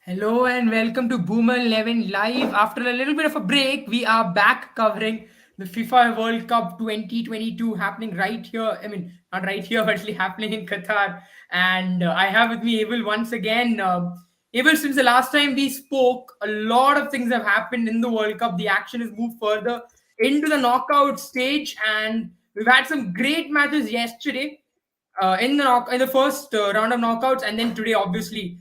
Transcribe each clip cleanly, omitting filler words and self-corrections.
Hello and welcome to Boomer 11 Live. After a little bit of a break, we are back covering the FIFA World Cup 2022 happening right here. I mean, not right here, but actually happening in Qatar. And I have with me Abel once again. Abel, since the last time we spoke, a lot of things have happened in the World Cup. The action has moved further into the knockout stage, and we've had some great matches yesterday in the first round of knockouts, and then today, obviously,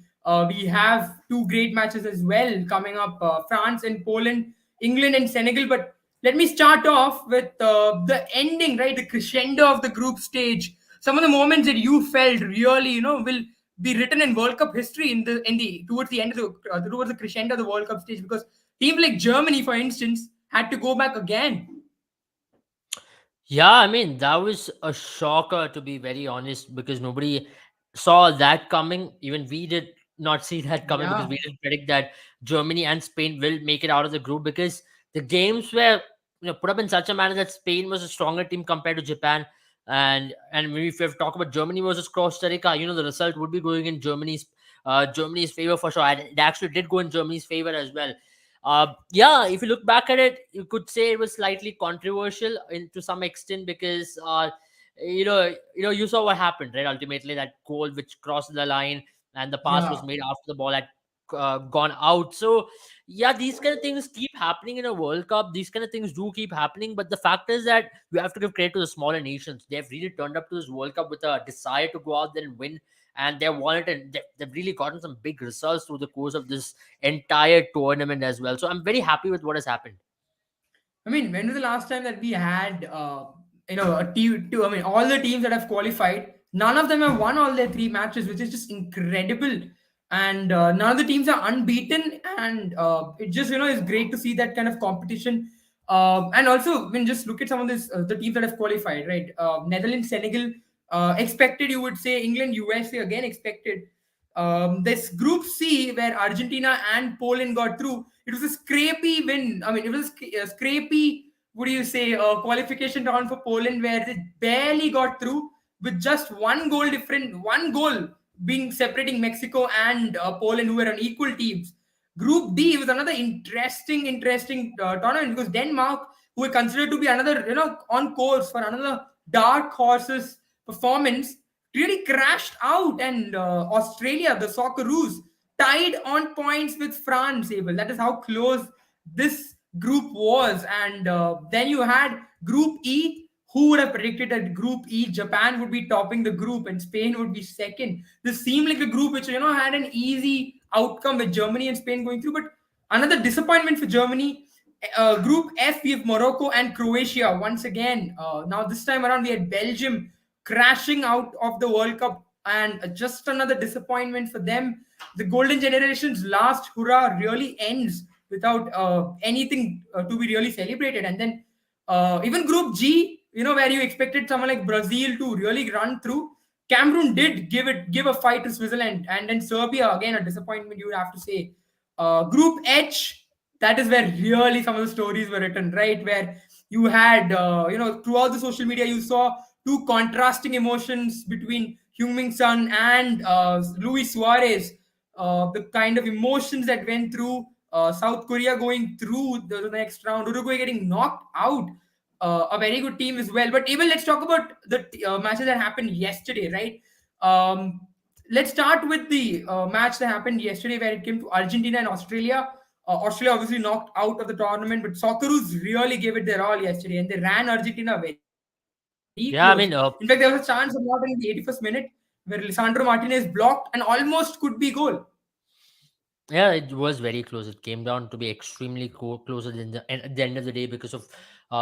we have two great matches as well coming up: France and Poland, England and Senegal. But let me start off with the ending, right? The crescendo of the group stage. Some of the moments that you felt really, will be written in World Cup history in the towards the end of towards the crescendo of the World Cup stage, because teams like Germany, for instance, had to go back again. Yeah, I mean, that was a shocker to be very honest because nobody saw that coming. Even we did not see that coming because Yeah. we didn't predict that Germany and Spain will make it out of the group because the games were put up in such a manner that Spain was a stronger team compared to Japan. And when we talk about Germany versus Costa Rica, the result would be going in Germany's favor for sure. And it actually did go in Germany's favor as well. Yeah, if you look back at it, you could say it was slightly controversial to some extent because you saw what happened, right? Ultimately, that goal which crossed the line and the pass was Yeah. made after the ball had gone out. So yeah, these kind of things keep happening in a World Cup. These kind of things do keep happening, but the fact is that you have to give credit to the smaller nations. They've really turned up to this World Cup with a desire to go out there and win, and they won it, and they've really gotten some big results through the course of this entire tournament as well. So I'm very happy with what has happened. I mean, when was the last time that we had, a team? I mean, all the teams that have qualified, none of them have won all their three matches, which is just incredible. And none of the teams are unbeaten, and it just is great to see that kind of competition. And also, when just look at some of this, the teams that have qualified, right? Netherlands, Senegal, expected. You would say England, USA again expected. This Group C where Argentina and Poland got through, it was a scrapey win. I mean, it was a scrapey, what do you say, qualification round for Poland where they barely got through with just one goal being separating Mexico and Poland, who were on equal teams. Group D was another interesting tournament because Denmark, who were considered to be another, on course for another dark horses performance, really crashed out, and Australia, the Socceroos, tied on points with France. Abel, that is how close this group was. And then you had Group E. Who would have predicted that Group E, Japan would be topping the group and Spain would be second? This seemed like a group which had an easy outcome with Germany and Spain going through, but another disappointment for Germany. Group F, we have Morocco and Croatia once again. Now this time around we had Belgium crashing out of the World Cup, and just another disappointment for them. The golden generation's last hurrah really ends without anything to be really celebrated. And then even Group G, where you expected someone like Brazil to really run through, Cameroon did give a fight to Switzerland, and then Serbia again a disappointment, you would have to say. Group H, that is where really some of the stories were written, right? Where you had throughout the social media you saw two contrasting emotions between Heung-min Son and Luis Suarez. The kind of emotions that went through South Korea going through the next round, Uruguay getting knocked out. A very good team as well. But even let's talk about the matches that happened yesterday, right? Let's start with the match that happened yesterday where it came to Argentina and Australia. Australia obviously knocked out of the tournament, but Socceroos really gave it their all yesterday, and they ran Argentina very close. In fact, there Yeah, I was a mean, chance of not in the 81st minute where Lisandro Martinez blocked and almost could be goal. yeah, it was very close. It came down to be extremely closer than at the end of the day because of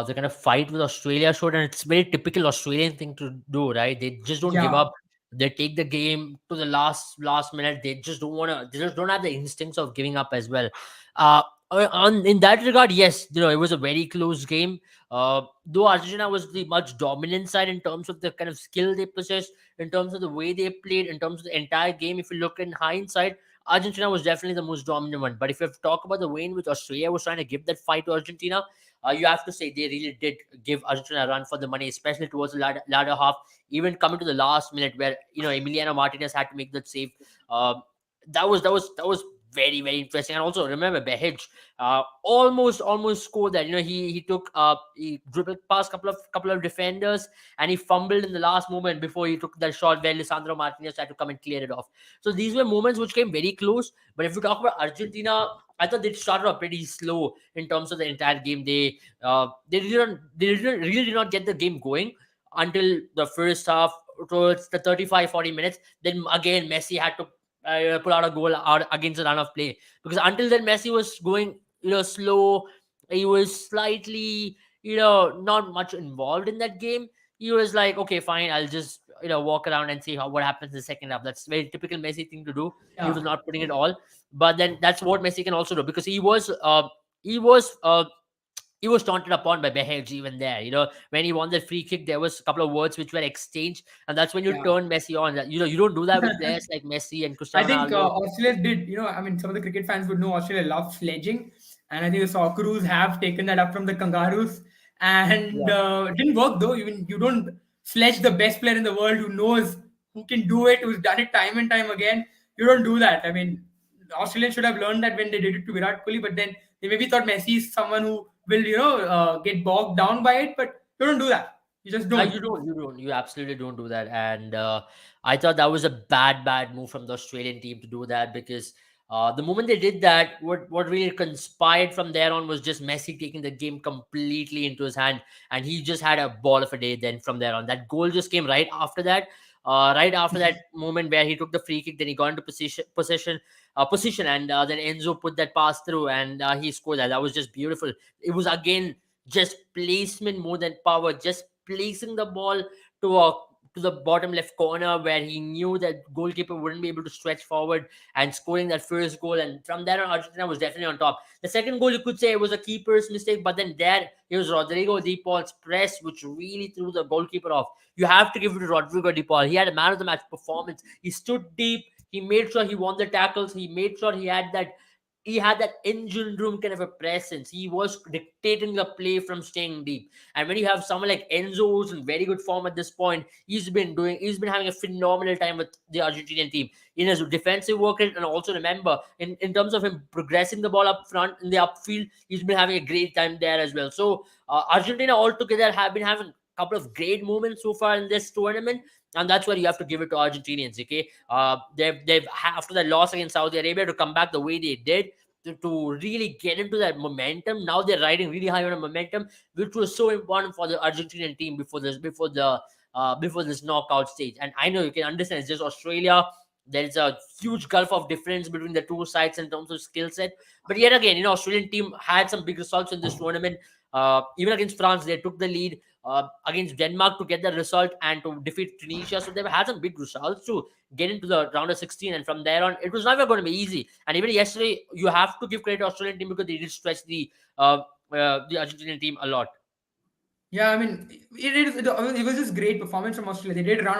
the kind of fight with Australia showed, and it's very typical Australian thing to do, right? They just don't give Yeah. up. They take the game to the last minute. They just don't want to. They just don't have the instincts of giving up as well. Uh, on in that regard, yes, it was a very close game. Though Argentina was the much dominant side in terms of the kind of skill they possessed, in terms of the way they played, in terms of the entire game. If you look in hindsight, Argentina was definitely the most dominant one. But if you have to talk about the way in which Australia was trying to give that fight to Argentina, you have to say they really did give Argentina a run for the money, especially towards the latter half, even coming to the last minute where Emiliano Martinez had to make that save. Um, that was very, very interesting. And also remember Behich almost scored that. He took he dribbled past couple of defenders, and he fumbled in the last moment before he took that shot where Lisandro Martinez had to come and clear it off. So these were moments which came very close. But if we talk about Argentina, I thought they started off pretty slow in terms of the entire game. They did not get the game going until the first half, towards the 35-40 minutes. Then again Messi had to pull out a goal out against the run of play, because until then Messi was going slow. He was slightly not much involved in that game. He was like, okay, fine, I'll just walk around and see what happens in the second half. That's very typical Messi thing to do. He was Yeah. not putting it all, but then that's what Messi can also do, because he was uh, he was taunted upon by Behej even there. When he won that free kick, there was a couple of words which were exchanged, and that's when you Yeah. turn Messi on. You don't do that with players like Messi and I Cristiano think Ronaldo. Australia did, I mean, some of the cricket fans would know Australia loves sledging. And I think the Socceroos have taken that up from the Kangaroos. And Yeah. it didn't work though. Even you don't sledge the best player in the world who knows, who can do it, who's done it time and time again. You don't do that. I mean, Australians should have learned that when they did it to Virat Kohli, but then they maybe thought Messi is someone who will, get bogged down by it. But you don't do that. You just don't. You absolutely don't do that. And I thought that was a bad move from the Australian team to do that, because the moment they did that, what really conspired from there on was just Messi taking the game completely into his hand, and he just had a ball of a day. Then from there on, that goal just came right after that. Right after that moment where he took the free kick, then he got into position, and then Enzo put that pass through, and he scored that. That was just beautiful. It was again just placement more than power, just placing the ball to a to the bottom left corner where he knew that goalkeeper wouldn't be able to stretch forward, and scoring that first goal. And from there on, Argentina was definitely on top. The second goal, you could say it was a keeper's mistake, but then there it was Rodrigo De Paul's press which really threw the goalkeeper off. You have to give it to Rodrigo De Paul. He had a man of the match performance. He stood deep. He made sure he won the tackles. He made sure he had that engine room kind of a presence. He was dictating the play from staying deep. And when you have someone like Enzo, who's in very good form at this point, he's been having a phenomenal time with the Argentinian team in his defensive work rate. And also remember, in terms of him progressing the ball up front in the upfield, he's been having a great time there as well. So Argentina altogether have been having a couple of great moments so far in this tournament, and that's where you have to give it to Argentinians. Okay, they've after the loss against Saudi Arabia to come back the way they did, to really get into that momentum. Now they're riding really high on a momentum, which was so important for the Argentinian team before this knockout stage. And I know you can understand, it's just Australia. There is a huge gulf of difference between the two sides in terms of skill set. But yet again, Australian team had some big results in this tournament. Even against France, they took the lead. Against Denmark to get the result and to defeat Tunisia. So they've had some big results to get into the round of 16. And from there on, it was never going to be easy. And even yesterday, you have to give credit to Australian team, because they did stretch the Argentinian team a lot. Yeah, I mean, it was just great performance from Australia. They did run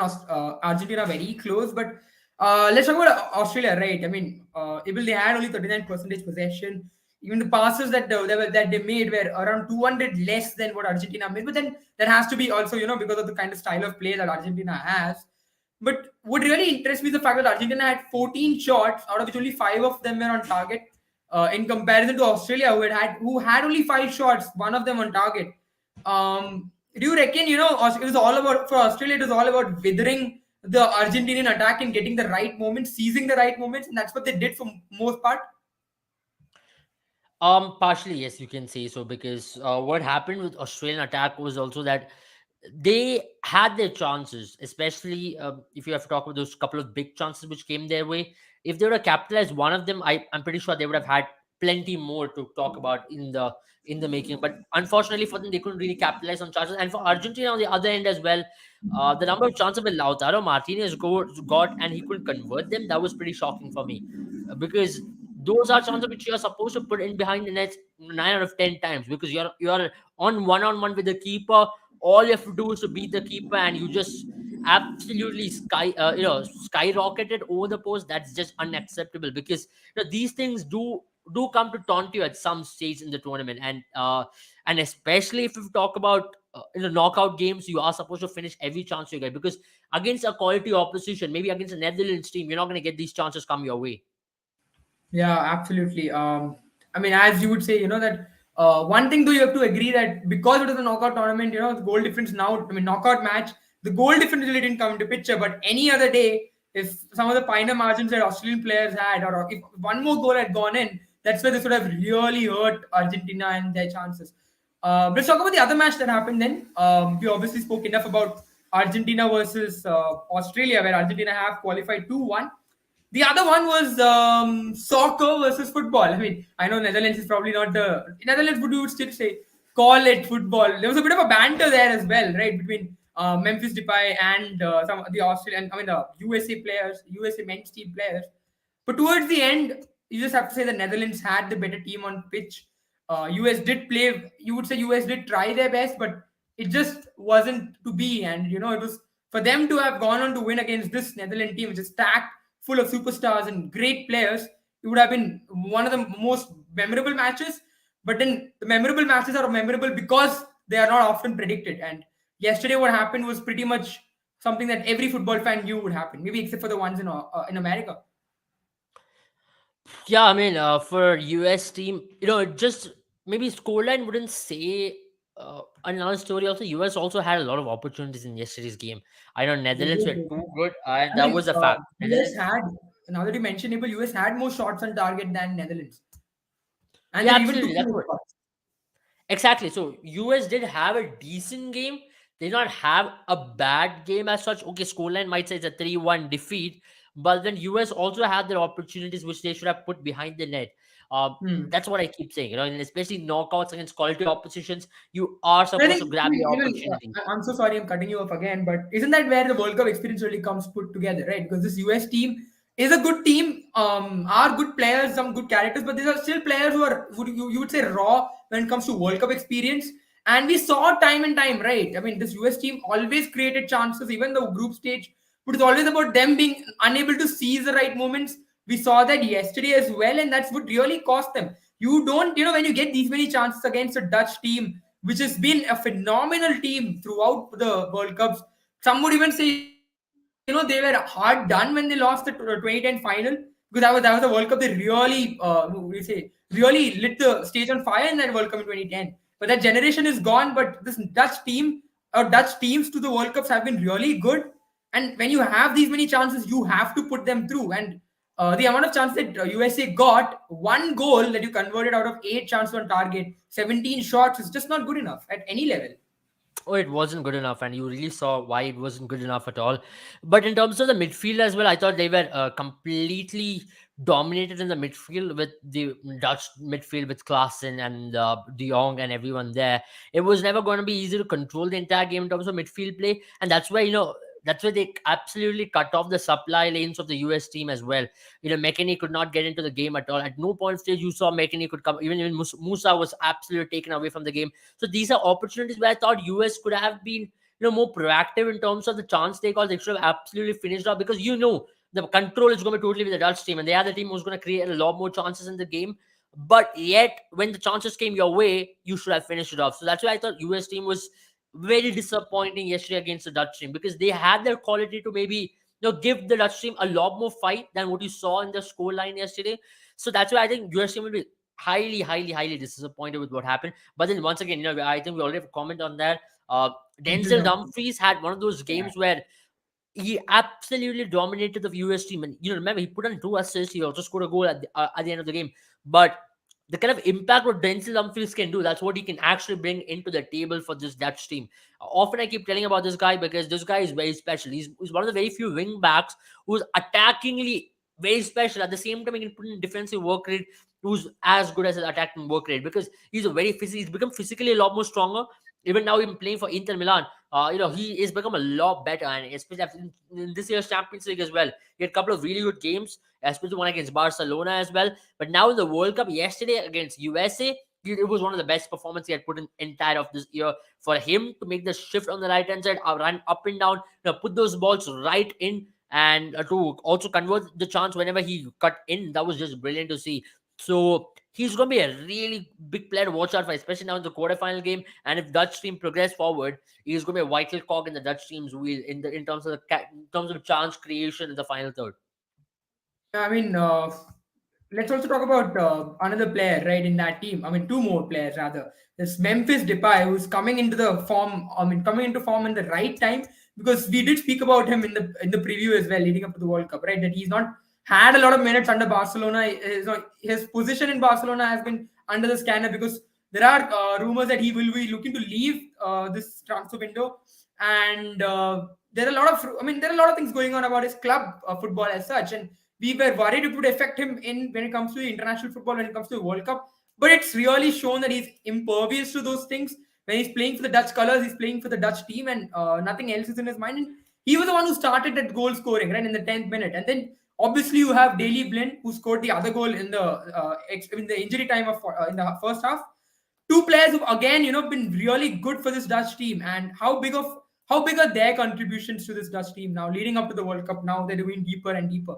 Argentina very close, but let's talk about Australia, right? I mean, they had only 39% possession. Even the passes that they made were around 200 less than what Argentina made. But then that has to be also, because of the kind of style of play that Argentina has. But what really interests me is the fact that Argentina had 14 shots, out of which only five of them were on target. In comparison to Australia, who had only five shots, one of them on target. Do you reckon, it was all about, for Australia, it was all about withering the Argentinian attack and getting the right moments, seizing the right moments, and that's what they did for most part? Partially, yes, you can say so, because what happened with Australian attack was also that they had their chances, especially if you have to talk about those couple of big chances which came their way. If they would have capitalized one of them, I'm pretty sure they would have had plenty more to talk about in the making. But unfortunately for them, they couldn't really capitalize on chances. And for Argentina on the other end as well, the number of chances that Lautaro Martinez got and he couldn't convert them, that was pretty shocking for me. Because those are chances which you are supposed to put in behind the net 9 out of 10 times, because you're on one with the keeper. All you have to do is to beat the keeper, and you just absolutely skyrocketed over the post. That's just unacceptable, because these things do come to taunt you at some stage in the tournament. And especially if you talk about in the knockout games, you are supposed to finish every chance you get, because against a quality opposition, maybe against a Netherlands team, you're not going to get these chances come your way. Yeah, absolutely. I mean, as you would say, that one thing though you have to agree that because it was a knockout tournament, the goal difference now, I mean, knockout match, the goal difference really didn't come into picture. But any other day, if some of the finer margins that Australian players had, or if one more goal had gone in, that's where this would have really hurt Argentina and their chances. Let's talk about the other match that happened then. We obviously spoke enough about Argentina versus Australia, where Argentina have qualified 2-1. The other one was soccer versus football. I mean, I know Netherlands is probably not the Netherlands, would you would still say call it football. There was a bit of a banter there as well, right, between Memphis Depay and some of the Australian, I mean, the USA players, USA men's team players. But towards the end, you just have to say the Netherlands had the better team on pitch. US did play. You would say US did try their best, but it just wasn't to be. And it was for them to have gone on to win against this Netherlands team, which is stacked full of superstars and great players. It would have been one of the most memorable matches. But then the memorable matches are memorable because they are not often predicted. And yesterday, what happened was pretty much something that every football fan knew would happen, maybe except for the ones in America. Yeah, I mean, for US team, just maybe scoreline wouldn't say another story. Also, US also had a lot of opportunities in yesterday's game. I know They Netherlands did, were they too did. good, and I that mean, was a fact. US Netherlands, had, now that you mention it, US had more shots on target than Netherlands, and yeah, they even took absolutely. That's more what shots. exactly. So US did have a decent game. They did not have a bad game as such. Okay, scoreline might say it's a 3-1 defeat, but then US also had their opportunities which they should have put behind the net. Hmm. That's what I keep saying. And especially knockouts against quality oppositions, you are I supposed to think, grab the opportunity. I'm so sorry I'm cutting you off again, but isn't that where the World Cup experience really comes put together, right? Because this US team is a good team, are good players, some good characters, but these are still players who are, you would say, raw when it comes to World Cup experience. And we saw time and time, right? I mean, this US team always created chances, even the group stage, but it's always about them being unable to seize the right moments. We saw that yesterday as well, and that's what really cost them. You don't, when you get these many chances against a Dutch team, which has been a phenomenal team throughout the World Cups. Some would even say, they were hard done when they lost the 2010 final, because that was a World Cup they really, we say, really lit the stage on fire in that World Cup in 2010. But that generation is gone. But this Dutch team, or Dutch teams to the World Cups have been really good. And when you have these many chances, you have to put them through. And the amount of chance that USA got, one goal that you converted out of eight chances on target, 17 shots is just not good enough at any level. Oh, it wasn't good enough, and you really saw why it wasn't good enough at all. But in terms of the midfield as well, I thought they were completely dominated in the midfield with the Dutch midfield with Klaassen and De Jong and everyone there. It was never going to be easy to control the entire game in terms of midfield play, and that's why that's why they absolutely cut off the supply lanes of the US team as well. McKennie could not get into the game at all. At no point stage you saw McKennie could come. Even Musa was absolutely taken away from the game. So these are opportunities where I thought US could have been more proactive in terms of the chance they got. They should have absolutely finished off because the control is going to be totally with the Dutch team, and they are the team who's going to create a lot more chances in the game. But yet, when the chances came your way, you should have finished it off. So that's why I thought US team was very disappointing yesterday against the Dutch team because they had their quality to maybe give the Dutch team a lot more fight than what you saw in the score line yesterday. So that's why I think US team will be highly, highly, highly disappointed with what happened. But then once again, I think we already have a comment on that. Denzel Denzel Dumfries. Dumfries had one of those Yeah. games where he absolutely dominated the US team. And remember, he put on two assists. He also scored a goal at the end of the game. But the kind of impact what Denzel Dumfries can do, that's what he can actually bring into the table for this Dutch team. Often I keep telling about this guy because this guy is very special. He's one of the very few wing backs who's attackingly very special. At the same time, he can put in defensive work rate who's as good as his attacking work rate because he's become physically a lot more stronger. Even now, even playing for Inter Milan, he has become a lot better, and especially in this year's Champions League as well. He had a couple of really good games, especially one against Barcelona as well. But now in the World Cup yesterday against USA, it was one of the best performances he had put in entire of this year. For him to make the shift on the right hand side, run up and down, put those balls right in, and to also convert the chance whenever he cut in, that was just brilliant to see. So he's going to be a really big player to watch out for, especially now in the quarterfinal game. And if Dutch team progress forward, he's going to be a vital cog in the Dutch team's wheel in terms of in terms of chance creation in the final third. Yeah, I mean, let's also talk about another player, right, in that team. I mean, two more players rather. This Memphis Depay, who's coming into the form. I mean, coming into form in the right time, because we did speak about him in the preview as well, leading up to the World Cup, right? That he's not had a lot of minutes under Barcelona. His position in Barcelona has been under the scanner because there are rumors that he will be looking to leave this transfer window, and there are a lot of. I mean, there are a lot of things going on about his club football as such, and we were worried it would affect him in when it comes to international football, when it comes to the World Cup. But it's really shown that he's impervious to those things. When he's playing for the Dutch colors, he's playing for the Dutch team, and nothing else is in his mind. And he was the one who started that goal scoring right in the 10th minute, and then obviously you have Daley Blind who scored the other goal in the injury time of in the first half. Two players who again been really good for this Dutch team, and how big are their contributions to this Dutch team now leading up to the World Cup? Now they're doing deeper and deeper.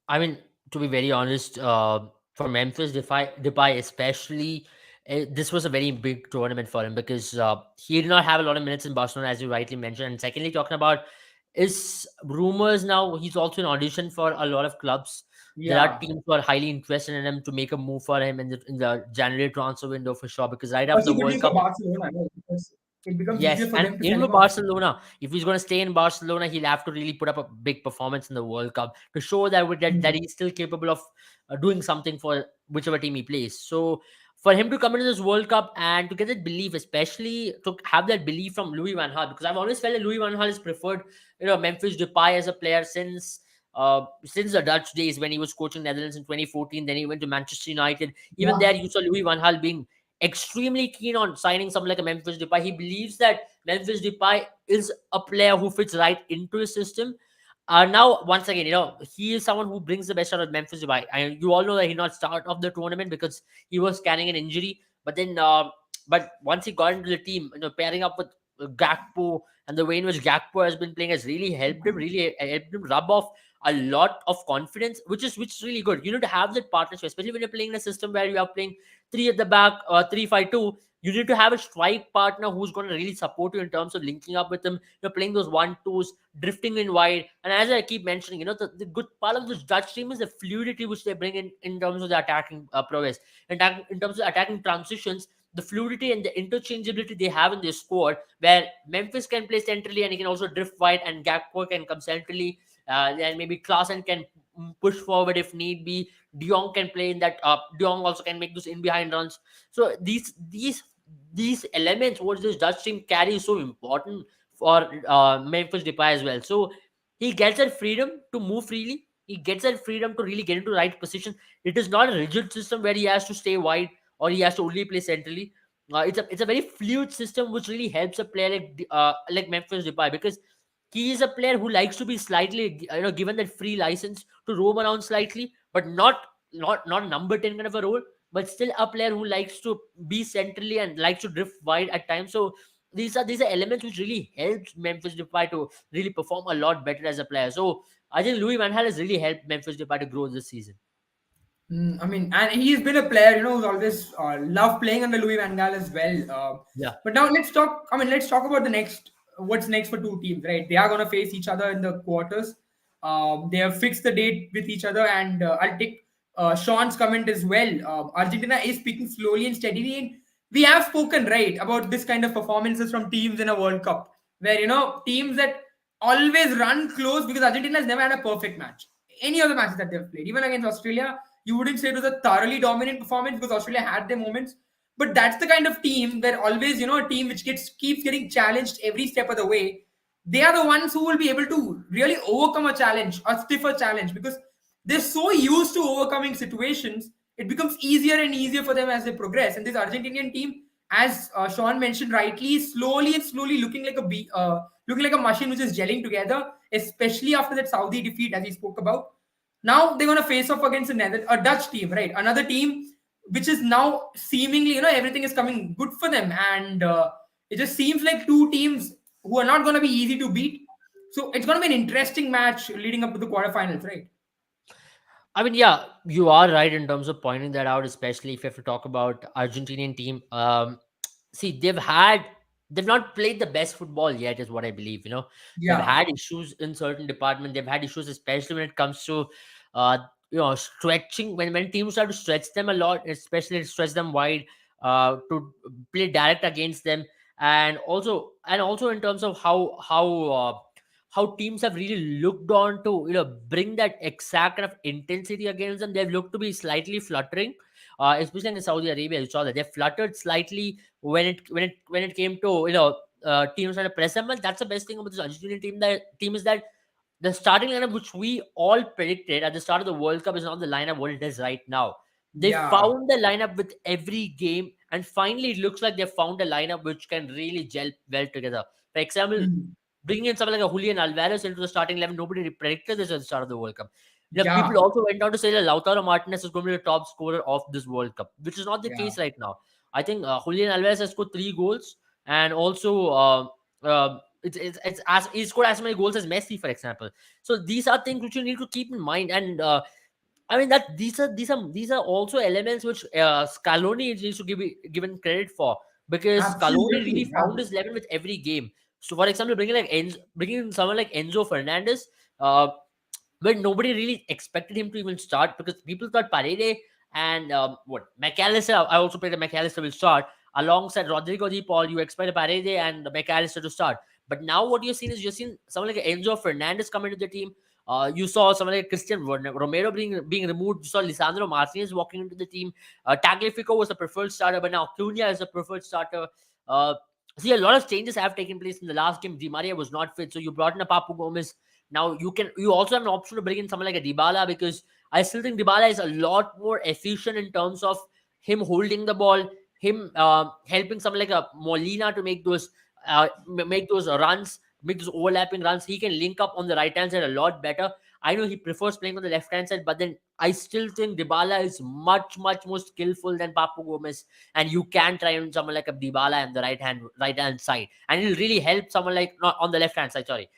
I mean, to be very honest, for Depay especially, this was a very big tournament for him because he did not have a lot of minutes in Barcelona, as you rightly mentioned. And secondly, talking about is rumors now, he's also in audition for a lot of clubs. There are Yeah. teams who are highly interested in him to make a move for him in the January transfer window for sure. Because right after the Also good World news for Cup, Barcelona, right? Because it becomes yes, easier for and them to even sell for him off. Barcelona, if he's going to stay in Barcelona, he'll have to really put up a big performance in the World Cup to show that Hmm. he's still capable of doing something for whichever team he plays. So for him to come into this World Cup and to get that belief, especially to have that belief from Louis van Gaal, because I've always felt that Louis van Gaal has preferred Memphis Depay as a player since the Dutch days when he was coaching Netherlands in 2014. Then he went to Manchester United. Even Yeah. there, you saw Louis van Gaal being extremely keen on signing someone like a Memphis Depay. He believes that Memphis Depay is a player who fits right into his system. Now, once again, he is someone who brings the best out of Memphis Depay. And you all know that he not start of the tournament because he was carrying an injury. But once he got into the team, pairing up with Gakpo and the way in which Gakpo has been playing has really helped him rub off a lot of confidence, which is really good. You need to have that partnership, especially when you're playing in a system where you are playing three at the back, 3-5-2. You need to have a strike partner who's going to really support you in terms of linking up with him. You're playing those 1-2s, drifting in wide. And as I keep mentioning, the good part of this Dutch team is the fluidity which they bring in terms of the attacking prowess. In terms of attacking transitions, the fluidity and the interchangeability they have in their squad, where Memphis can play centrally and he can also drift wide, and Gakpo can come centrally, and maybe Klaassen can push forward if need be. De Jong can play in that. De Jong also can make those in behind runs. So these elements what this Dutch team carry is so important for Memphis Depay as well. So he gets that freedom to move freely. He gets that freedom to really get into the right position. It is not a rigid system where he has to stay wide or he has to only play centrally. It's a very fluid system which really helps a player like Memphis Depay, because he is a player who likes to be slightly given that free license to roam around slightly, but not number 10 kind of a role, but still a player who likes to be centrally and likes to drift wide at times. So these are elements which really helps Memphis Depay to really perform a lot better as a player. So I think Louis Van Gaal has really helped Memphis Depay to grow this season. I mean, and he's been a player, who's always loved playing under Louis Van Gaal as well. Yeah. But now let's talk. I mean, let's talk about the next. What's next for two teams, right? They are going to face each other in the quarters. They have fixed the date with each other, and I'll take Sean's comment as well. Argentina is speaking slowly and steadily, and we have spoken right about this kind of performances from teams in a World Cup, where teams that always run close, because Argentina has never had a perfect match. Any of the matches that they've played, even against Australia, you wouldn't say it was a thoroughly dominant performance because Australia had their moments. But that's the kind of team where always, a team which keeps getting challenged every step of the way. They are the ones who will be able to really overcome a challenge, a stiffer challenge, because they're so used to overcoming situations. It becomes easier and easier for them as they progress. And this Argentinian team, as Sean mentioned rightly, is slowly and slowly looking like a machine which is gelling together, especially after that Saudi defeat, as he spoke about. Now they're going to face off against a Dutch team, right? Another team which is now seemingly, everything is coming good for them. And it just seems like two teams who are not going to be easy to beat. So it's going to be an interesting match leading up to the quarterfinals, right? I mean, yeah, you are right in terms of pointing that out, especially if you have to talk about Argentinian team. See, they've not played the best football yet, is what I believe. They've Yeah. had issues in certain departments. They've had issues, especially when it comes to uh, stretching, when teams try to stretch them a lot, especially stretch them wide, to play direct against them. And also in terms of how teams have really looked on to bring that exact kind of intensity against them. They've looked to be slightly fluttering, especially in Saudi Arabia. You saw that they fluttered slightly when it came to teams trying to press them. Well, that's the best thing about this Argentinian team is that the starting lineup, which we all predicted at the start of the World Cup, is not the lineup what it is right now. They Yeah. found the lineup with every game, and finally, it looks like they found a lineup which can really gel well together. For example, Mhm. bringing in someone like a Julian Alvarez into the starting 11, nobody predicted this at the start of the World Cup. People Yeah. also went on to say that Lautaro Martinez is going to be the top scorer of this World Cup, which is not the Yeah. case right now. I think Julian Alvarez has scored 3 goals, and also it's as he scored as many goals as Messi, for example. So these are things which you need to keep in mind, and I mean that these are also elements which Scaloni needs to give given credit for, because Scaloni really Absolutely. found Yeah. his level with every game. So, for example, bringing in someone like Enzo Fernandez, but nobody really expected him to even start, because people thought Parede and what McAllister. I also played that McAllister will start alongside Rodrigo De Paul. You expect Parede and McAllister to start, but now what you've seen someone like Enzo Fernandez come into the team. You saw someone like Christian Romero being removed. You saw Lisandro Martinez walking into the team. Tagliafico was the preferred starter, but now Cunha is the preferred starter. Uh, See, a lot of changes have taken place in the last game. Di Maria was not fit, so you brought in a Papu Gomez. Now you also have an option to bring in someone like a Dybala, because I still think Dybala is a lot more efficient in terms of him holding the ball, him helping someone like a Molina to make those runs, make those overlapping runs. He can link up on the right hand side a lot better. I know he prefers playing on the left hand side, but then I still think Dybala is much more skillful than Papu Gomez, and you can try on someone like a Dybala on the right hand side, and it'll really help someone like not on the left hand side. Sorry.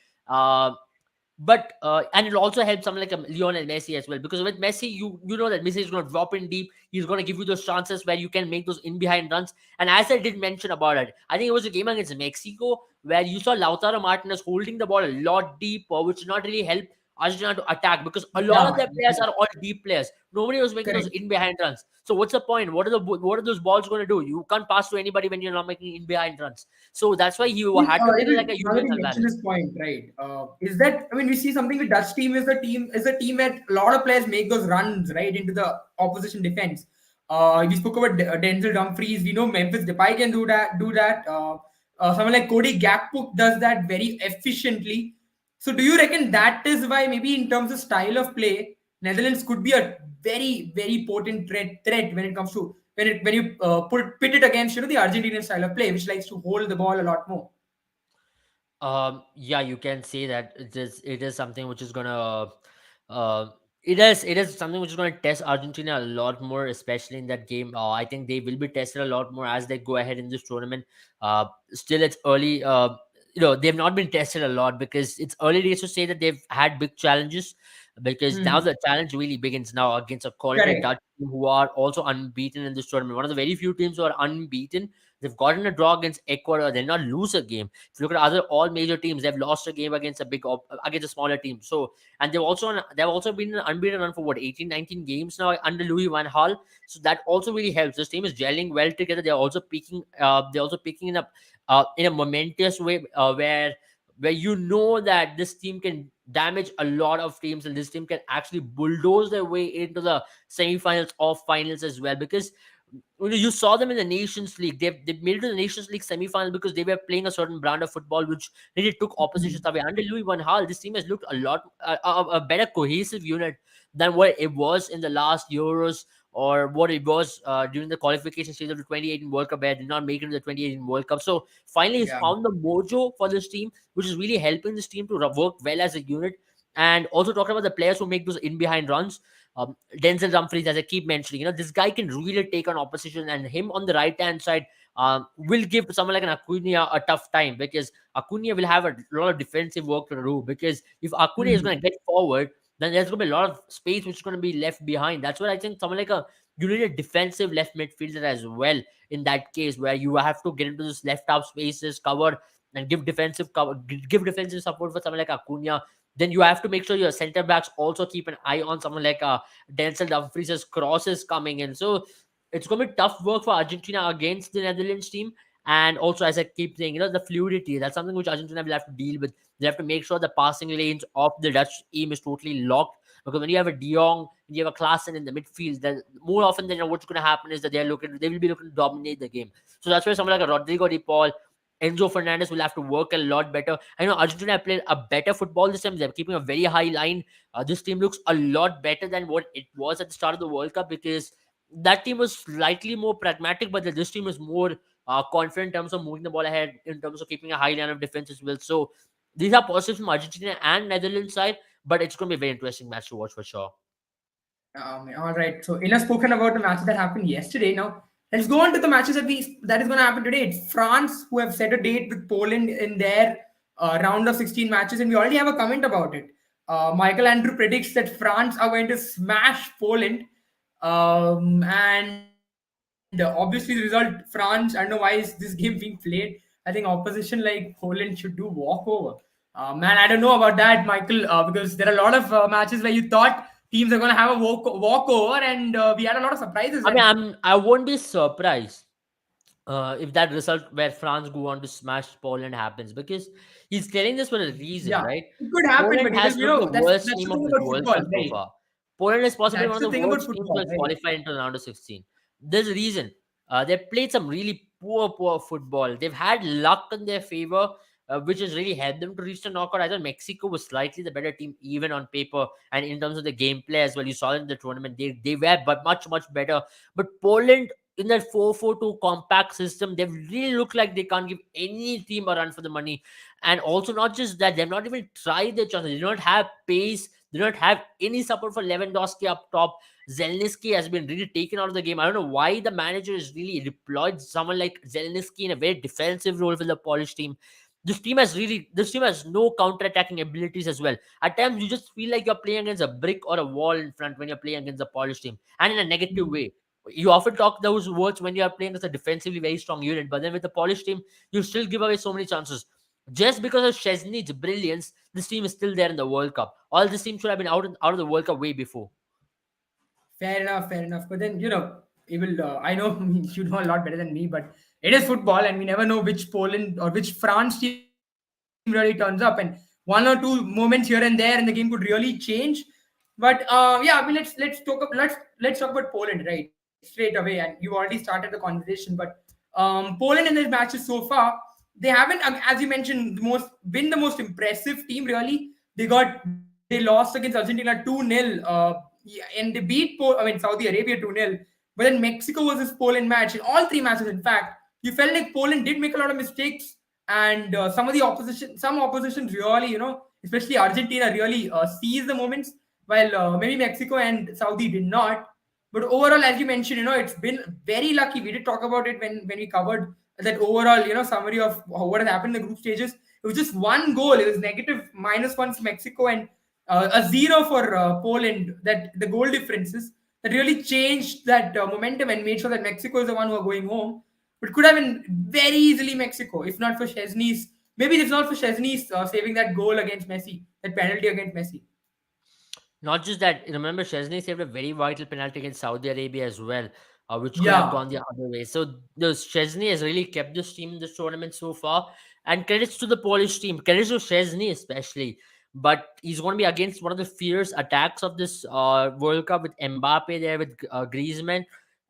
But and it'll also help someone like Lionel Messi as well, because with Messi, you know that Messi is going to drop in deep. He's going to give you those chances where you can make those in behind runs. And as I did mention about it, I think it was a game against Mexico where you saw Lautaro Martinez holding the ball a lot deeper, which did not really help Argentina to attack, because a lot Yeah. of their players are all deep players. Nobody was making those Correct. in behind runs. So what's the point? What are those balls going to do? You can't pass to anybody when you're not making in behind runs. So that's why he had to bring in like a Now that Julian you mention Alvarez. this point, right? Is that, I mean, we see something with Dutch team is a team where a lot of players make those runs right into the opposition defense. We spoke about Denzel Dumfries. We know Memphis Depay can do that. Someone like Cody Gakpo does that very efficiently. So, do you reckon that is why maybe in terms of style of play, Netherlands could be a very potent threat when it comes to when you pit it against the Argentinian style of play, which likes to hold the ball a lot more. Yeah, you can say that it is something which is gonna uh it is something which is gonna test Argentina a lot more, especially in that game. I think they will be tested a lot more as they go ahead in this tournament. Still, it's early. They've not been tested a lot because it's early days to say that they've had big challenges. Because now Hmm. the challenge really begins now against a quality Correct. Dutch team who are also unbeaten in this tournament. One of the very few teams who are unbeaten. They've gotten a draw against Ecuador. They'll not lose a game. If you look at other all major teams, they've lost a game against against a smaller team. So, and they've also been an unbeaten run for what 18, 19 games now under Louis Van Gaal. So that also really helps. This team is gelling well together. They're also picking. They're also picking it up in a momentous way where you know that this team can damage a lot of teams, and this team can actually bulldoze their way into the semifinals or finals as well. Because you saw them in the Nations League. They made it to the Nations League semi-final because they were playing a certain brand of football which really took oppositions Mhm. away. Under Louis Van Gaal, this team has looked a better cohesive unit than what it was in the last Euros, or what it was during the qualification stage of the 2018 World Cup, where it did not make it to the 2018 World Cup. So finally, he's Yeah. found the mojo for this team, which is really helping this team to work well as a unit. And also talking about the players who make those in behind runs, Denzel Dumfries, as I keep mentioning, this guy can really take on opposition, and him on the right hand side will give someone like an Acuna a tough time, because Acuna will have a lot of defensive work to do. Because if Acuna is going Mhm. to get forward, then there's going to be a lot of space which is going to be left behind. That's what I think. Someone like you need a defensive left midfielder as well in that case, where you have to get into this left half spaces, cover and give defensive support for someone like Acuna. then you have to make sure your center backs also keep an eye on someone like Denzel Dumfries' crosses coming in. So it's going to be tough work for Argentina against the Netherlands team. And also, as I keep saying, the fluidity, that's something which Argentina will have to deal with. They have to make sure the passing lanes of the Dutch team is totally locked. Because when you have a De Jong, when you have a Klaassen in the midfield, then more often than not, what's going to happen is that they will be looking to dominate the game. So that's where someone like a Rodrigo De Paul, Enzo Fernandez will have to work a lot better. I know Argentina have played a better football this time. They're keeping a very high line. This team looks a lot better than what it was at the start of the World Cup, because that team was slightly more pragmatic, but this team is more confident in terms of moving the ball ahead, in terms of keeping a high line of defense as well. So these are positives from Argentina and Netherlands side, but it's going to be a very interesting match to watch for sure. All right. So enough spoken about the matches that happened yesterday. Now let's go on to the matches that is going to happen today. It's France who have set a date with Poland in their round of 16 matches, and we already have a comment about it. Michael Andrew predicts that France are going to smash Poland, and obviously the result France. I don't know why is this game being played. I think opposition like Poland should do walkover. Man, I don't know about that, Michael, because there are a lot of matches where you thought teams are going to have a walkover, and we had a lot of surprises. I mean, And I won't be surprised if that result where France go on to smash Poland happens, because he's telling this for a reason, yeah, right? it could happen, Poland but has because one of the worst that's team the of thing this about World football, Cup so right? far. Poland is possibly one That's of the the thing about worst teams who football, has right? qualified into the round of 16. There's a reason. They played some really poor football. They've had luck in their favor, which has really helped them to reach the knockout. I thought Mexico was slightly the better team, even on paper and in terms of the gameplay as well. You saw it in the tournament. They were but much better. But Poland, in that 4-4-2 compact system, they really look like they can't give any team a run for the money. And also, not just that, they've not even tried their chances. They don't have pace. They don't have any support for Lewandowski up top. Zelensky has been really taken out of the game. I don't know why the manager has really deployed someone like Zelensky in a very defensive role for the Polish team. This team has no counter-attacking abilities as well. At times, you just feel like you're playing against a brick or a wall in front when you're playing against the Polish team, and in a negative way. You often talk those words when you are playing as a defensively very strong unit, but then with the Polish team, you still give away so many chances. Just because of Chesney's brilliance, this team is still there in the World Cup. All this team should have been out of the World Cup way before. Fair enough, fair enough. But then, it will. I know you know a lot better than me, but it is football, and we never know which Poland or which France team really turns up. And one or two moments here and there, and the game could really change. But yeah, I mean, let's talk about Poland right straight away. And you already started the conversation, but Poland in their matches so far, they haven't, as you mentioned, been the most impressive team. Really, they lost against Argentina 2-0. And they beat Saudi Arabia 2-0. But then Mexico was this Poland match in all three matches. In fact, you felt like Poland did make a lot of mistakes, and some opposition really, especially Argentina, really seized the moments, while maybe Mexico and Saudi did not. But overall, as you mentioned, it's been very lucky. We did talk about it when we covered that overall, summary of what has happened in the group stages. It was just one goal. It was negative -1 for Mexico and a zero for Poland. That the goal differences that really changed that momentum and made sure that Mexico is the one who are going home. But could have been very easily Mexico if not for Chesney's. Maybe if not for Chesney's saving that goal against Messi, that penalty against Messi. Not just that, remember Chesney saved a very vital penalty against Saudi Arabia as well, which could have Yeah, gone the other way. So Chesney has really kept this team in this tournament so far. And credits to the Polish team, credits to Chesney especially. But he's going to be against one of the fierce attacks of this World Cup with Mbappe there, with Griezmann.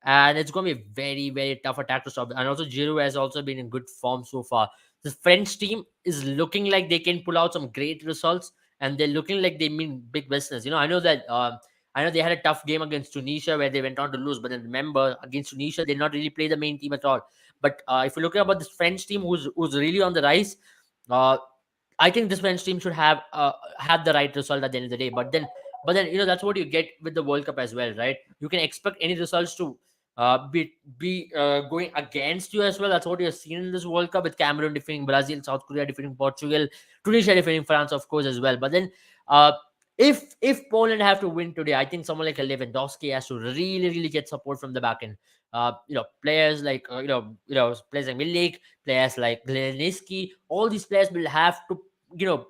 And it's going to be a very tough attack to stop. And also Giroud has also been in good form so far. The French team is looking like they can pull out some great results, and they're looking like they mean big business. I know they had a tough game against Tunisia where they went on to lose, but then remember against Tunisia they did not really play the main team at all. But if you look about this French team who's really on the rise, uh, I think this French team should have the right result at the end of the day. But then that's what you get with the World Cup as well, right? You can expect any results to be going against you as well. That's what you're seeing in this World Cup, with Cameroon defeating Brazil, South Korea defeating Portugal, Tunisia defeating France, of course, as well. But then, uh, if Poland have to win today, I think someone like a Lewandowski has to really get support from the back end. Players like players like Milik, players like Zelensky, all these players will have to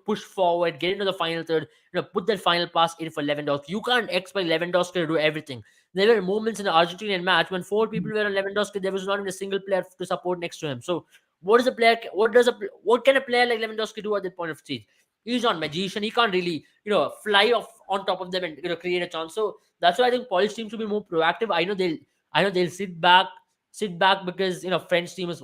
push forward, get into the final third, put that final pass in for Lewandowski. You can't expect Lewandowski to do everything. There were moments in the Argentinian match when four people were on Lewandowski, there was not even a single player to support next to him. So what can a player like Lewandowski do at that point of stage? He's not magician. He can't really, fly off on top of them and create a chance. So that's why I think Polish team should be more proactive. I know they'll sit back because French team is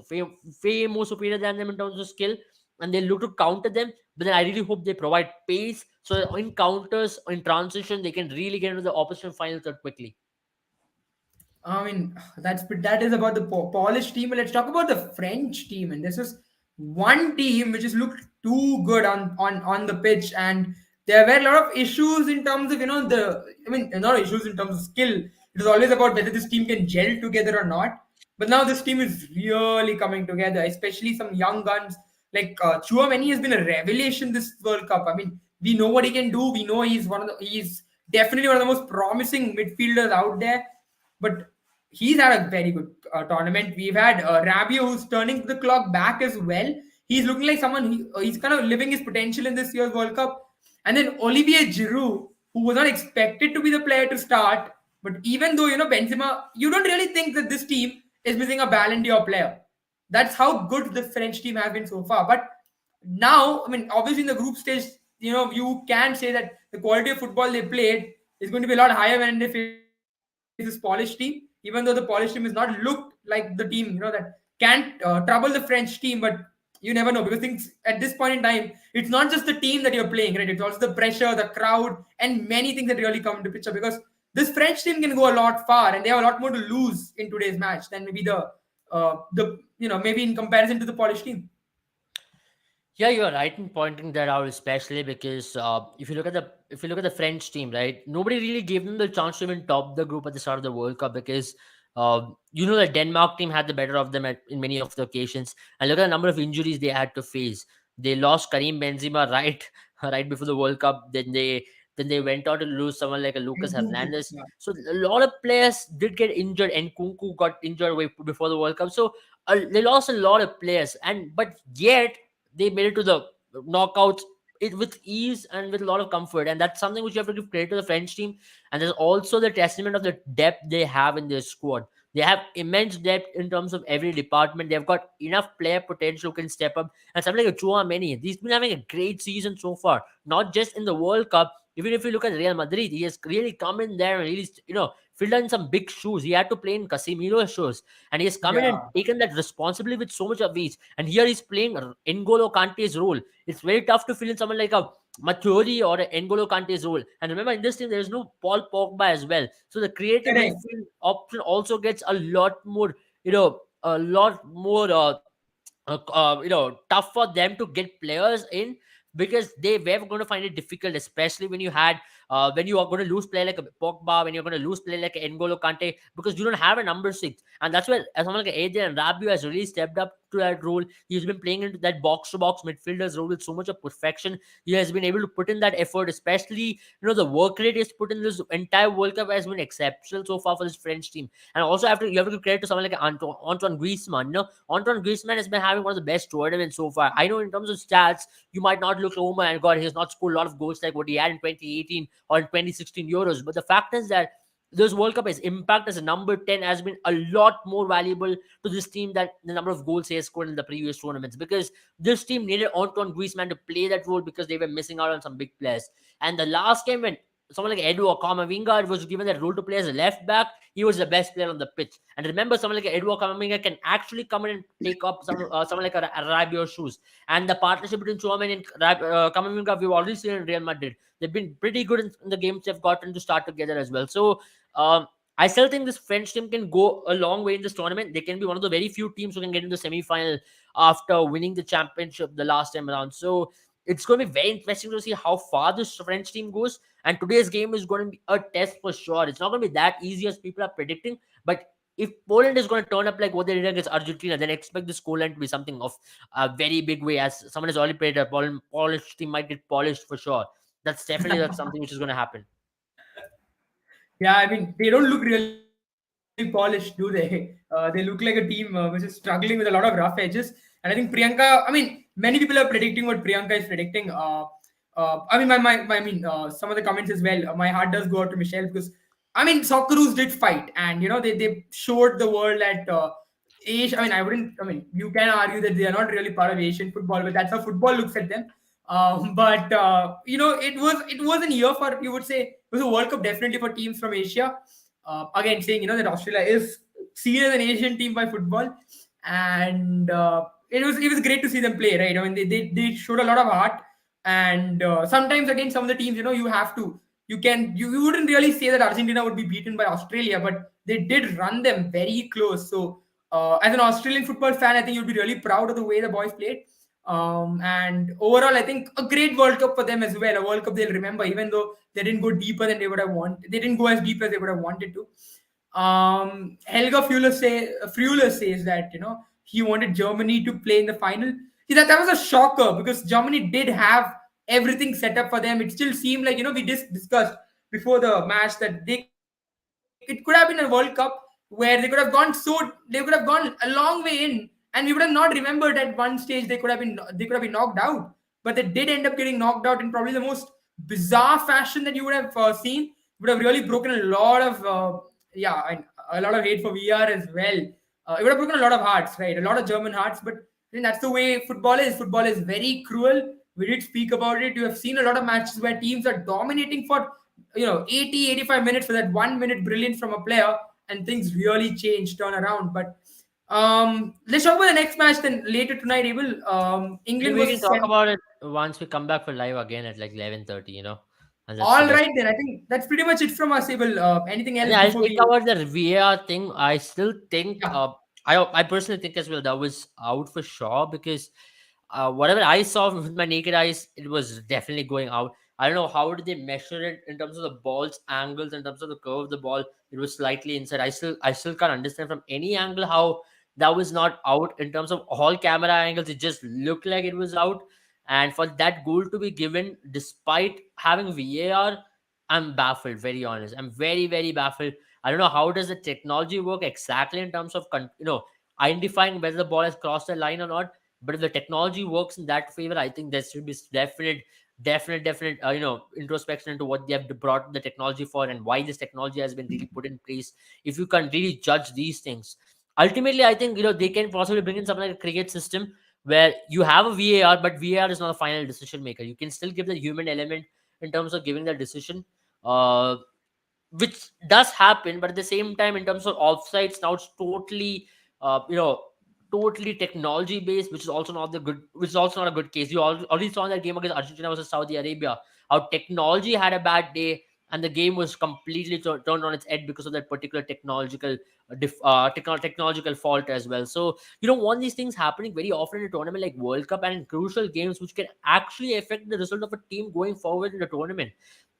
way more superior than them in terms of skill, and they look to counter them. But then I really hope they provide pace so that in counters, in transition, they can really get into the opposition final third quickly. I mean, that is about the Polish team. But let's talk about the French team. And this is one team which has looked too good on the pitch, and there were a lot of issues in terms of the. I mean, not issues in terms of skill. It was always about whether this team can gel together or not. But now this team is really coming together, especially some young guns like Chouameni has been a revelation this World Cup. I mean, we know what he can do. We know he's definitely one of the most promising midfielders out there. But he's had a very good tournament. We've had Rabiot who's turning the clock back as well. He's looking like someone he's kind of living his potential in this year's World Cup. And then Olivier Giroud, who was not expected to be the player to start, but even though Benzema, you don't really think that this team is missing a Ballon d'Or player. That's how good the French team has been so far. But now, I mean, obviously in the group stage, you can say that the quality of football they played is going to be a lot higher when they face this Polish team. Even though the Polish team has not looked like the team, that can't trouble the French team. But you never know, because things at this point in time, it's not just the team that you're playing, right? It's also the pressure, the crowd, and many things that really come into picture. Because this French team can go a lot far, and they have a lot more to lose in today's match than maybe the maybe in comparison to the Polish team. Yeah, you're right in pointing that out, especially because if you look at the French team, right, nobody really gave them the chance to even top the group at the start of the World Cup because the Denmark team had the better of them in many of the occasions, and look at the number of injuries they had to face. They lost Karim Benzema right right before the World Cup. Then they went on to lose someone like a Lucas And Kuku, Hernandez. yeah. So a lot of players did get injured, and Kunku got injured way before the World Cup. So they lost a lot of players, and but yet they made it to the knockouts with ease and with a lot of comfort, and that's something which you have to give credit to the French team. And there's also the testament of the depth they have in their squad. They have immense depth in terms of every department. They've got enough player potential who can step up, and something like Chouameni, he's been having a great season so far, not just in the World Cup. Even if you look at Real Madrid, he has really come in there and really filled in some big shoes. He had to play in Casemiro's shoes, and he has come in and Yeah. taken that responsibility with so much of ease. And here he's playing N'Golo Kante's role. It's very tough to fill in someone like a Mathuri or a N'Golo Kante's role. And remember, in this team, there is no Paul Pogba as well. So the creative Correct. midfield option also gets a lot more tough for them to get players in, because they were going to find it difficult, especially when you are going to lose player like a Pogba, when you're going to lose player like N'Golo Kante, because you don't have a number six. And that's where someone like Adrian Rabiot has really stepped up to that role. He's been playing into that box to box midfielder's role with so much of perfection. He has been able to put in that effort, especially the work rate he's put in this entire World Cup has been exceptional so far for this French team. And also you have to give credit to someone like Antoine Griezmann. Antoine Griezmann has been having one of the best tournaments so far. I know in terms of stats, you might not look, oh my god, he has not scored a lot of goals like what he had in 2018 or in 2016 Euros. But the fact is that this World Cup, his impact as a number 10 has been a lot more valuable to this team than the number of goals he has scored in the previous tournaments, because this team needed Antoine Griezmann to play that role because they were missing out on some big players. And the last game, when someone like Edouard Camavinga was given that role to play as a left back, he was the best player on the pitch. And remember, someone like Edouard Camavinga can actually come in and take up someone like a Rabiot's shoes. And the partnership between Chouameni and Camavinga, we've already seen in Real Madrid. They've been pretty good in the games they've gotten to start together as well. So I still think this French team can go a long way in this tournament. They can be one of the very few teams who can get into the semi-final after winning the championship the last time around. So it's going to be very interesting to see how far this French team goes. And today's game is going to be a test for sure. It's not going to be that easy as people are predicting. But if Poland is going to turn up like what they did against Argentina, then expect the scoreline to be something of a very big way. As someone has already played, a Polish team might get polished for sure. That's something which is going to happen. Yeah, I mean, they don't look really good, polished, do they? They look like a team which is struggling with a lot of rough edges. And I think Priyanka. I mean, many people are predicting what Priyanka is predicting. I mean, some of the comments as well. My heart does go out to Michelle because I mean, Socceroos did fight, and they showed the world that Asia. I mean, I wouldn't. I mean, you can argue that they are not really part of Asian football, but that's how football looks at them. But it was an year for, you would say, it was a World Cup definitely for teams from Asia. Again, saying that Australia is seen as an Asian team by football, and it was great to see them play. Right? I mean, they showed a lot of heart, and sometimes again some of the teams, you have to you wouldn't really say that Argentina would be beaten by Australia, but they did run them very close. So as an Australian football fan, I think you'd be really proud of the way the boys played. And overall, I think a great World Cup for them as well. A World Cup they'll remember, even though they didn't go deeper than they would have wanted. They didn't go as deep as they would have wanted to. Helga Fruler says that he wanted Germany to play in the final. See, that was a shocker because Germany did have everything set up for them. It still seemed like we discussed before the match that it could have been a World Cup where they could have gone a long way in, and we would have not remembered at one stage they could have been knocked out. But they did end up getting knocked out in probably the most bizarre fashion that you would have seen. Would have really broken a lot of a lot of hate for VR as well. It would have broken a lot of hearts, right? A lot of German hearts. But I think that's the way football is. Football is very cruel. We did speak about it. You have seen a lot of matches where teams are dominating for 80, 85 minutes for that 1 minute brilliance from a player, and things really change, turn around. But let's talk about the next match then later tonight, Abel. England We can versus talk about it once we come back for live again at like 11:30. And that's the All best. right, then. I think that's pretty much it from us, Abel. Anything And else I'll before take we? about the VAR thing. I still think, Yeah. I personally think as well that was out for sure because whatever I saw with my naked eyes, it was definitely going out. I don't know how did they measure it in terms of the ball's angles, in terms of the curve of the ball. It was slightly inside. I still can't understand from any angle how that was not out in terms of all camera angles. It just looked like it was out. And for that goal to be given despite having VAR, I'm baffled, very honest. I'm very, very baffled. I don't know how does the technology work exactly in terms of identifying whether the ball has crossed the line or not. But if the technology works in that favor, I think there should be definite introspection into what they have brought the technology for and why this technology has been really put in place. If you can really judge these things, ultimately I think they can possibly bring in something like a cricket system where you have a VAR, but VAR is not a final decision maker. You can still give the human element in terms of giving the decision, uh, which does happen. But at the same time, in terms of offsides, now it's totally, uh, you know, totally technology based, which is also not a good case. You already saw in that game against Argentina versus Saudi Arabia how technology had a bad day. And the game was completely turned on its head because of that particular technological fault as well. So you don't want these things happening very often in a tournament like World Cup and in crucial games, which can actually affect the result of a team going forward in the tournament.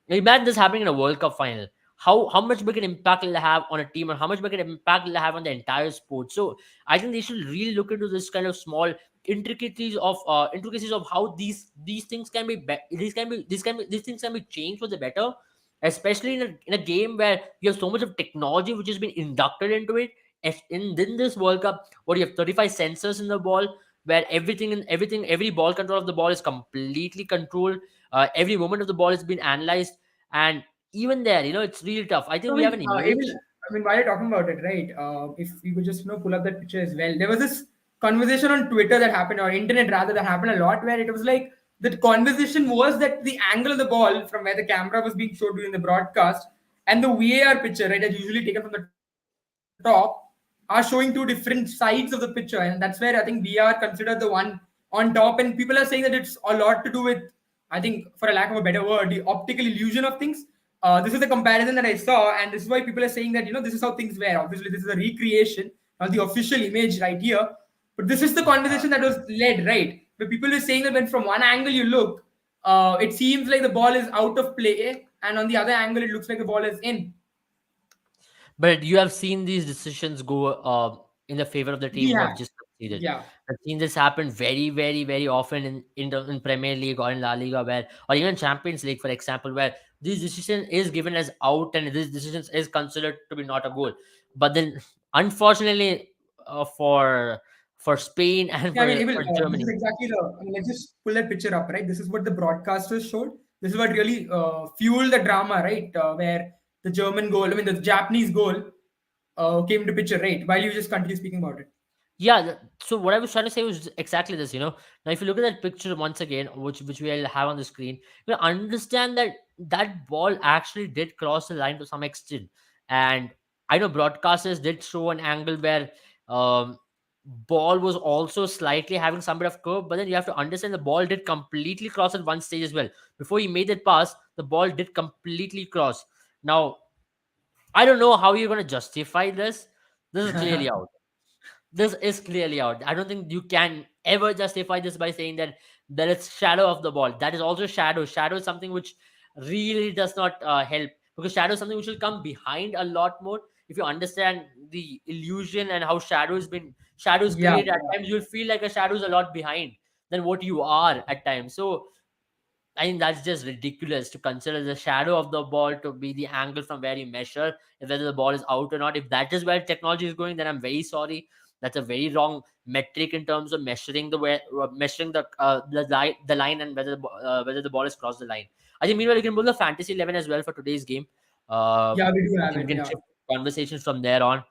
Imagine this happening in a World Cup final. How much big an impact it'll have on a team, and how much big an impact it'll have on the entire sport. So I think they should really look into this kind of small intricacies of how these things can these things can be changed for the better, especially in a game where you have so much of technology which has been inducted into it. In this World Cup, what you have 35 sensors in the ball, where every ball control of the ball is completely controlled. Every moment of the ball has been analyzed, and even there, it's really tough. I think I we have mean, an Abel, image. while you're talking about it, right? If you could just pull up that picture as well. There was this conversation on Twitter that happened, or internet rather, that happened a lot, where it was like the conversation was that the angle of the ball from where the camera was being showed during the broadcast and the VAR picture, right, that's usually taken from the top, are showing two different sides of the picture, and that's where I think VR considered the one on top. And people are saying that it's a lot to do with, I think, for a lack of a better word, the optical illusion of things. This is the comparison that I saw, and this is why people are saying that this is how things were. Obviously, this is a recreation, not the official image right here. But this is the conversation that was led, right? Where people were saying that when from one angle you look, it seems like the ball is out of play, and on the other angle, it looks like the ball is in. But you have seen these decisions go in the favor of the team We who have, have just succeeded. yeah. I've seen this happen very, very, very often in Premier League or in La Liga, where, or even Champions League, for example, where this decision is given as out, and this decision is considered to be not a goal. But then, unfortunately, for Spain and Yeah, I mean, Abel, for this is Germany, exactly the. I mean, let's just pull that picture up, right? This is what the broadcasters showed. This is what really fueled the drama, right? Where the German goal, I mean, the Japanese goal came to picture, right? While you just continue speaking about it. yeah. So what I was trying to say was exactly this. Now if you look at that picture once again, which we'll have on the screen, you understand that that ball actually did cross the line to some extent. And I know broadcasters did show an angle where um ball was also slightly having some bit of curve, but then you have to understand the ball did completely cross at one stage as well. Before he made that pass, the ball did completely cross. Now I don't know how you're going to justify this. This is clearly out. This is clearly out. I don't think you can ever justify this by saying that there is shadow of the ball. That is also shadow. Shadow is something which really does not help, because shadow is something which will come behind a lot more. If you understand the illusion and how shadows Yeah, create at times, you'll feel like a shadow is a lot behind than what you are at times. So I think that's just ridiculous to consider the shadow of the ball to be the angle from where you measure whether the ball is out or not. If that is where technology is going, then I'm very sorry. That's a very wrong metric in terms of measuring measuring the line and whether the ball has crossed the line. I think meanwhile you can build the fantasy 11 as well for today's game. yeah, we do I have think it. we can Yeah. shift conversations from there on.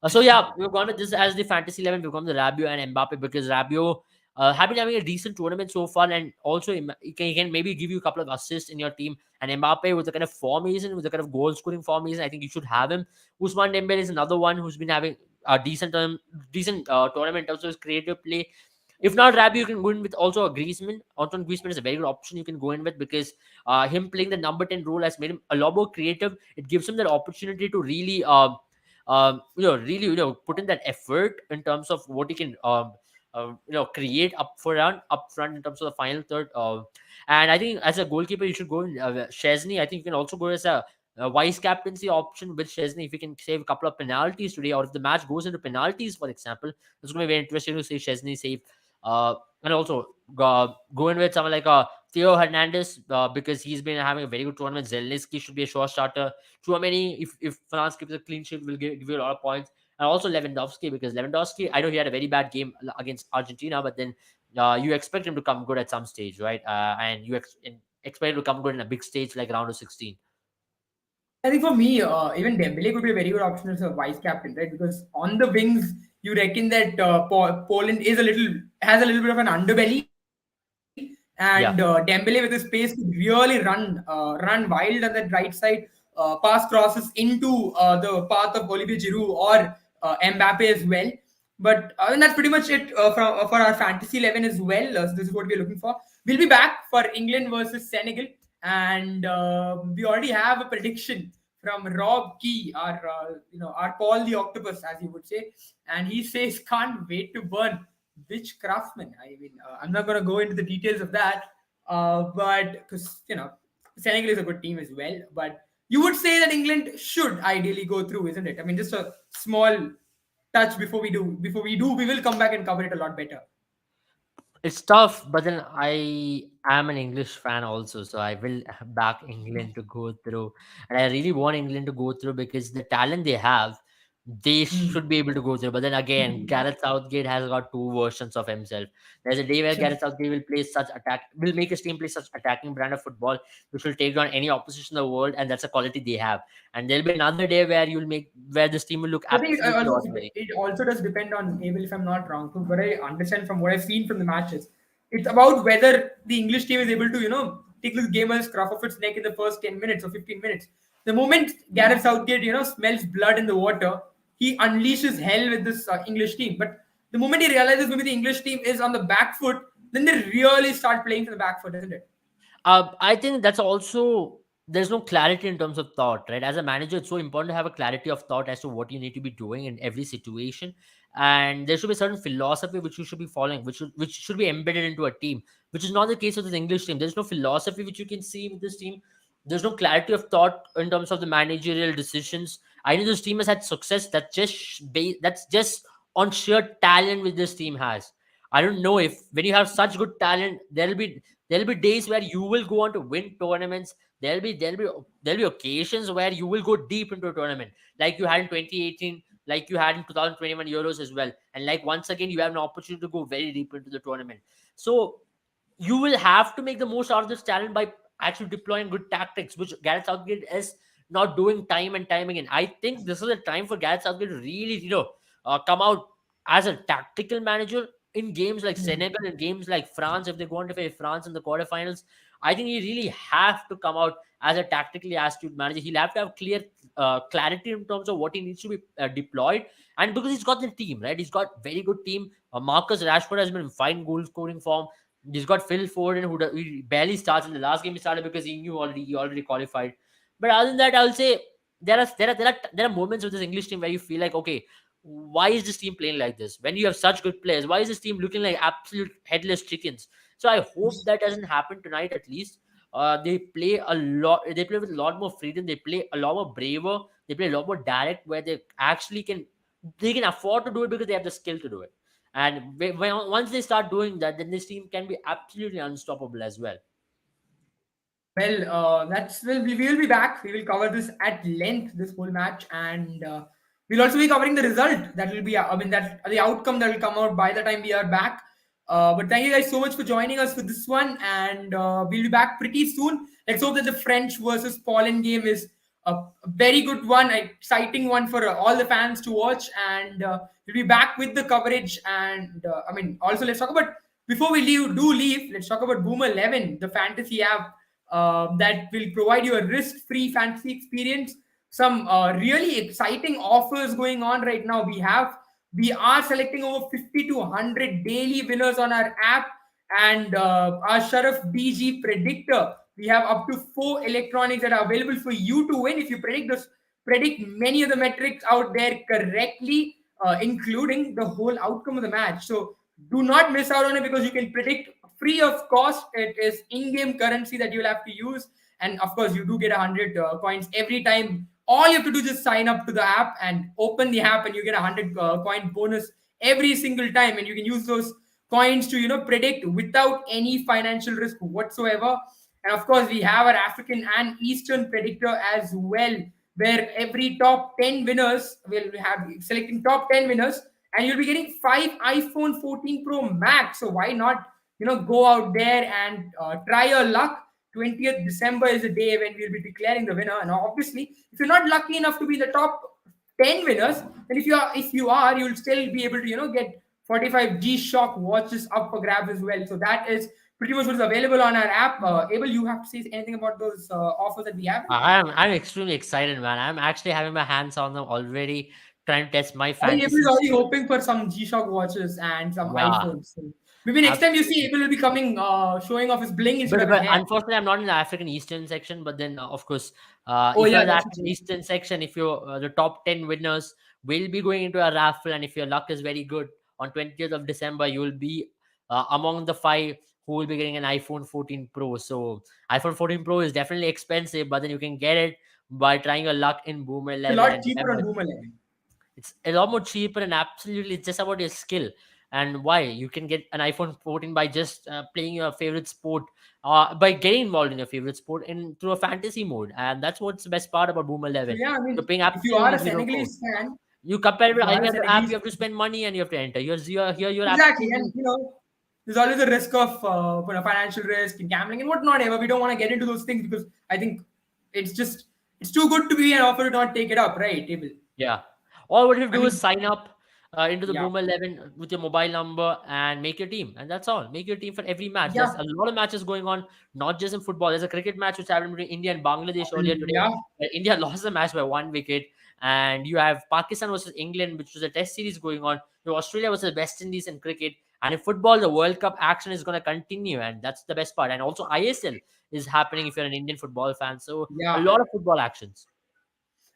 So yeah, we've gone with this as the fantasy 11. We've gone with Rabiot and Mbappe because Rabiot have been having a decent tournament so far, and also he can maybe give you a couple of assists in your team. And Mbappe, with the kind of form he's in, with the kind of goal scoring form he's in, I think you should have him. Usman Dembele is another one who's been having a decent tournament in terms of his creative play. If not Rabiot, you can go in with also a Griezmann. Antoine Griezmann is a very good option you can go in with, because him playing the number 10 role has made him a lot more creative. It gives him that opportunity to really really put in that effort in terms of what he can create up front in terms of the final third. And I think as a goalkeeper, you should go in Chesney. I think you can also go as a vice captaincy option with Chesney if you can save a couple of penalties today, or if the match goes into penalties, for example. It's going to be very interesting to see Chesney save. And also go in with someone like Theo Hernandez, because he's been having a very good tournament. Zelensky should be a sure starter. Chouameni, if France keeps a clean sheet, will give you a lot of points. And also Lewandowski, because Lewandowski, I know he had a very bad game against Argentina, but then you expect him to come good at some stage, right? And expect him to come good in a big stage like round of 16. I think for me, even Dembele could be a very good option as a vice captain, right? Because on the wings, you reckon that Poland has a little bit of an underbelly, and Yeah. Dembele with his pace could really run wild on that right side, pass crosses into the path of Olivier Giroud or Mbappe as well. But and that's pretty much it for our fantasy 11 as well. So this is what we're looking for. We'll be back for England versus Senegal, and we already have a prediction from Rob Key, our Paul the Octopus, as you would say, and he says can't wait to burn. Which craftsman? I mean, I'm not going to go into the details of that, but because Senegal is a good team as well. But you would say that England should ideally go through, isn't it? I mean, just a small touch before we do, we will come back and cover it a lot better. It's tough, but then I am an English fan also, so I will back England to go through. And I really want England to go through because the talent they have, they should be able to go through. But then again, Hmm. Gareth Southgate has got two versions of himself. There's a day where Gareth Southgate will make his team play such attacking brand of football, which will take down any opposition in the world, and that's a quality they have. And there'll be another day where this team will look I think absolutely ordinary. it also does depend on Abel, if I'm not wrong. From what I understand from what I've seen from the matches, it's about whether the English team is able to, take this game as scruff of its neck in the first 10 minutes or 15 minutes. The moment Gareth Southgate, smells blood in the water, he unleashes hell with this English team. But the moment he realizes maybe the English team is on the back foot, then they really start playing from the back foot, isn't it? I think that's also there's no clarity in terms of thought, right? As a manager, it's so important to have a clarity of thought as to what you need to be doing in every situation, and there should be a certain philosophy which you should be following, which should be embedded into a team, which is not the case with the English team. There's no philosophy which you can see with this team. There's no clarity of thought in terms of the managerial decisions. I know this team has had success that's just on sheer talent which this team has. I don't know if when you have such good talent, there'll be days where you will go on to win tournaments. there'll be occasions where you will go deep into a tournament, like you had in 2018, like you had in 2021 Euros as well, and like once again you have an opportunity to go very deep into the tournament. So you will have to make the most out of this talent by actually deploying good tactics, which Gareth Southgate is not doing time and time again. I think this is a time for Gareth Southgate to really, come out as a tactical manager in games like Hmm. Senegal and games like France. If they go on to face France in the quarterfinals, I think he really have to come out as a tactically astute manager. He'll have to have clear clarity in terms of what he needs to be deployed, and because he's got the team, right? He's got very good team. Marcus Rashford has been in fine goal scoring form. He's got Phil Foden, who barely starts in the last game. He started because he already qualified. But other than that, I will say there are moments with this English team where you feel like, okay, why is this team playing like this? When you have such good players, why is this team looking like absolute headless chickens? So I hope that doesn't happen tonight. At least they play a lot. They play with a lot more freedom. They play a lot more braver. They play a lot more direct, where they can afford to do it because they have the skill to do it. And once they start doing that, then this team can be absolutely unstoppable as well. Well, we will be back. We will cover this at length, this whole match, and we'll also be covering the result. That will be, I mean, that the outcome that will come out by the time we are back. But thank you guys so much for joining us for this one, and we'll be back pretty soon. Let's hope that the French versus Poland game is a very good one, an exciting one for all the fans to watch, and we'll be back with the coverage. And I mean, also let's talk about before we leave. Let's talk about Boomer 11, the fantasy app that will provide you a risk-free fantasy experience. Some really exciting offers going on right now. We are selecting over 50 to 100 daily winners on our app, and our Sharaf DG predictor. We have up to 4 electronics that are available for you to win if you predict many of the metrics out there correctly, including the whole outcome of the match. So do not miss out on it because you can predict free of cost. It is in-game currency that you'll have to use, and of course you do get 100 coins every time. All you have to do is just sign up to the app and open the app, and you get 100 coin bonus every single time, and you can use those coins to predict without any financial risk whatsoever. And of course we have our African and Eastern predictor as well, where every top 10 winners will have selecting top 10 winners, and you'll be getting 5 iPhone 14 Pro Max. So why not, go out there and try your luck. 20th December is the day when we'll be declaring the winner. And obviously, if you're not lucky enough to be in the top 10 winners, then if you are, you'll still be able to, get 45 G-Shock watches up for grabs as well. So that is pretty much what's available on our app. Abel, you have to say anything about those offers that we have? I'm extremely excited, man. I'm actually having my hands on them already, trying to test my I think Abel is fantasy already skill. hoping for some G-Shock watches and some Yeah, iPhones. So maybe next time you see Abel will be coming, showing off his bling instead But, of his but hair. unfortunately, I'm not in the African Eastern section. But then, of course, Oh if you're yeah, in the that's African true. Eastern section, if you're the top 10 winners, will be going into a raffle. And if your luck is very good, on 20th of December, you will be among the five who will be getting an iPhone 14 Pro. So, iPhone 14 Pro is definitely expensive, but then you can get it by trying your luck in Boomer It's a 11. lot And cheaper on remember, Boomerang. it's a lot more cheaper, and absolutely it's just about your skill. And why you can get an iPhone 14 by just playing your favorite sport, by getting involved in your favorite sport in through a fantasy mode. And that's what's the best part about Boom So 11. yeah, I You're mean, paying if you are absolutely a zero cost. Senegalese fan, You compare if with you are any a other app, you Senegalese have to spend money and you have to enter. Here you're exactly, absolutely. and there's always a risk of financial risk and gambling and whatnot. Ever we don't want to get into those things because I think it's just it's too good to be an offer to not take it up, right? Abel? Yeah. All what you have I to do is mean, sign up into the yeah, Boomer 11 with your mobile number and make your team. And that's all. Make your team for every match. There's yeah, a lot of matches going on, not just in football. There's a cricket match which happened between India and Bangladesh earlier today. yeah. India lost the match by 1 wicket. And you have Pakistan versus England, which was a test series going on. You have Australia versus West Indies in cricket. And in football, the World Cup action is going to continue. And that's the best part. And also, ISL is happening if you're an Indian football fan. So, a Yeah, lot of football actions.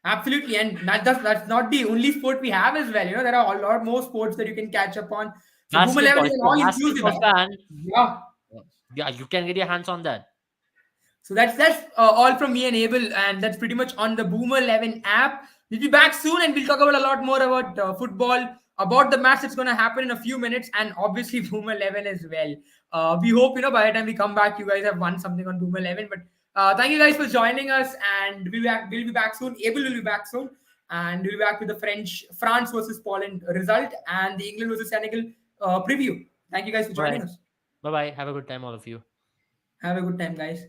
absolutely, and that's not the only sport we have as well. There are a lot more sports that you can catch up on. So Boom Basketball, 11 if is an you're a all-inclusive basketball app. fan, Yeah. yeah, you can get your hands on that. So that's all from me and Abel, and that's pretty much on the Boomer 11 app. We'll be back soon, and we'll talk about a lot more about football, about the match that's going to happen in a few minutes, and obviously Boomer 11 as well. We hope by the time we come back, you guys have won something on Boomer 11. But Thank you guys for joining us, and we'll be back soon. Abel will be back soon, and we'll be back with the France versus Poland result and the England versus Senegal preview. Thank you guys for Bye. joining us. Bye bye. Have a good time, all of you. Have a good time, guys.